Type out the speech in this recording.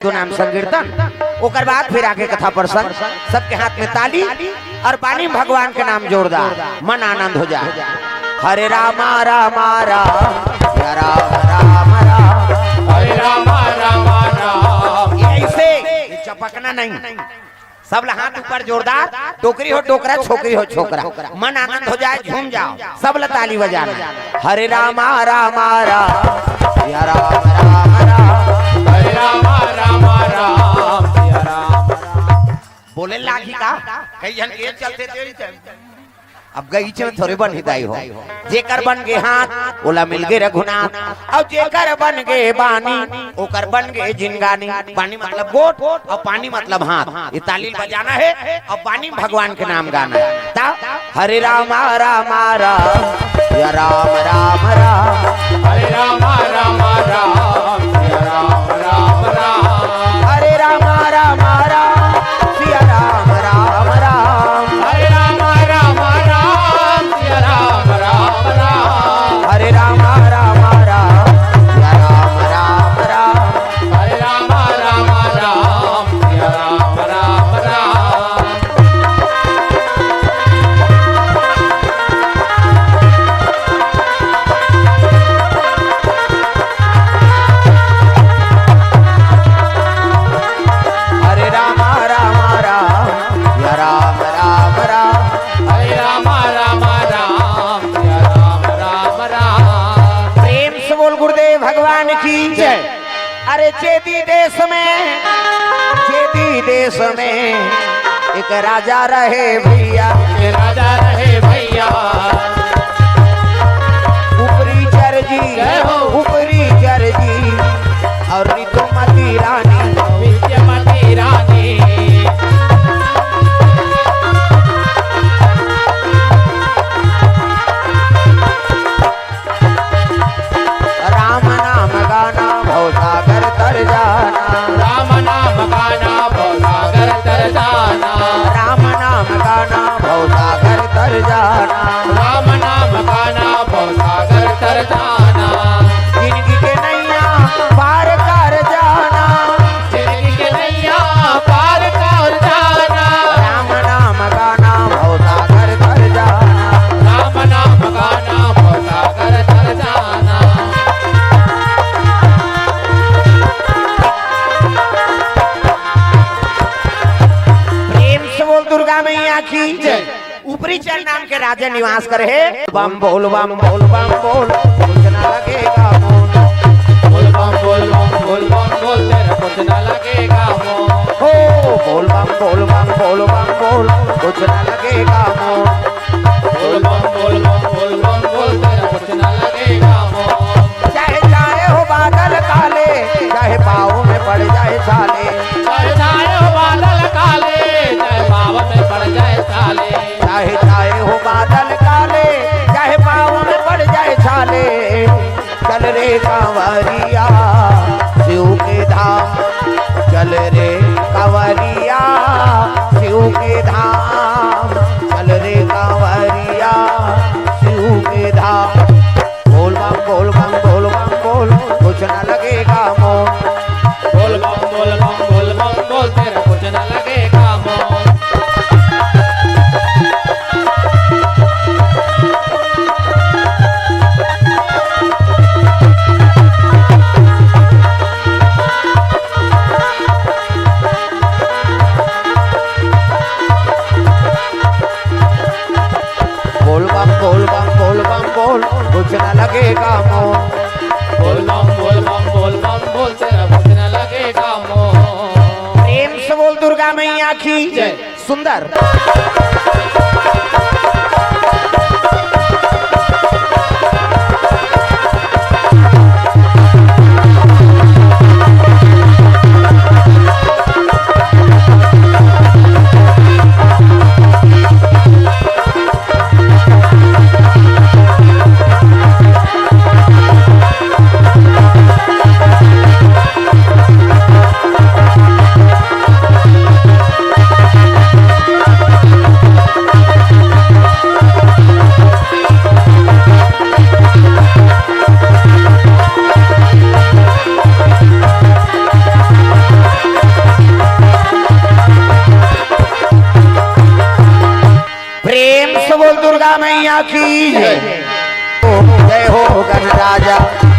तो नाम संकीर्तन ओकर बाद फिर आगे कथा प्रसंग सबके हाथ में ताली और पानी भगवान के नाम जोरदार मन आनंद हो जाए। हरे रामा रामा राम या राम राम राम हरे रामा रामा राम। ऐसे चपकना नहीं, सब हाथ ऊपर जोरदार, टोकरी हो टोकरा, छोकरी हो छोकरा, मन आनंद हो जाए, झूम जाओ, सब ताली बजाना। हरे रामा रामा राम या राम राम राम हरे रामा रामा राम सिया राम। बोले लागी का कई जन के चलते तेरी अब गईचे में थोड़े बन हिदाई हो, जेकर बन गे हाथ ओला मिल गे रघुनाथ, और जेकर बन गे बानी ओकर बन गे जिनगानी। बानी मतलब गोट और पानी मतलब हाथ। ये ताली बजाना है और बानी भगवान के नाम गाना है। ता हरे रामा रामा राम या राम राम राम हरे रामा रामा राम सिया राम राम राम। हरे रामा रामा राम सिया राम राम राम। हरे रामा रामा राम सिया राम राम राम। हरे रामा रामा राम या राम राम राम। हरे रामा रामा राम सिया राम राम राम। हरे रामा रामा राम या राम राम राम। हरे रामा रामा राम सिया राम राम राम। प्रेम से बोल गुरुदेव भगवान की जय। अरे चेदी देश में एक राजा रहे भैया, ये राजा रहे भैया। ऊपरी चरजी जय हो। ऊपरी चरजी और ऋतुमती रानी। विद्यामती रानी। राम नाम गाना भवसागर तर जाना। राम नाम गाना भवसागर तर जाना। राम नाम गाना भवसागर तर जाना। राम नाम गाना भवसागर तर जाना। जिंदगी के नैया पार कर जाना। जिंदगी के नैया पार कर जाना। राम नाम गाना भवसागर तर जाना। राम नाम गाना भवसागर तर जाना। प्रेम से बोल दुर्गा मैया की जय। ऊपरी चल नाम के राजा निवास करे। बम बोल बम बोल बम बोल, कुछ न लगेगा मोन। बोल बम बोल बम बोल बम बोल, तेरा कुछ न लगेगा मोन। हो बोल बम बोल बम बोल बम बोल, कुछ न लगेगा मोन। बोल बम बोल बम बोल बम बोल, तेरा कुछ न लगेगा मोन। चाहे चाहे हो बादल काले, चाहे पाँव में पड़ जाए छाले। चाहे चाहे हो बादल काले, चाहे पाँव में पड़ जाए छाले। चाहे चाहे हो बादल काले, चाहे पाँव में पड़ जाए छाले। चल रे कांवरिया शिव के धाम, चल रे कांवरिया शिव के धाम। चल रे कांवरिया शिव के धाम। बोल बम बोल बम बोल बम बोल, कुछ न लगेगा मोन। बोल बम बोल बम बोल बम बोल, तेरा कुछ न लगेगा मोन। बोल बम बोल बम बोल बम बोल, कुछ न लगेगा मोन। बोल बम बोल बम बोल बम बोल, तेरा कुछ न लगेगा मोन। प्रेम से बोल दुर्गा मैया की जय। सुंदर दुर्गा मैया की जय हो गण राजा।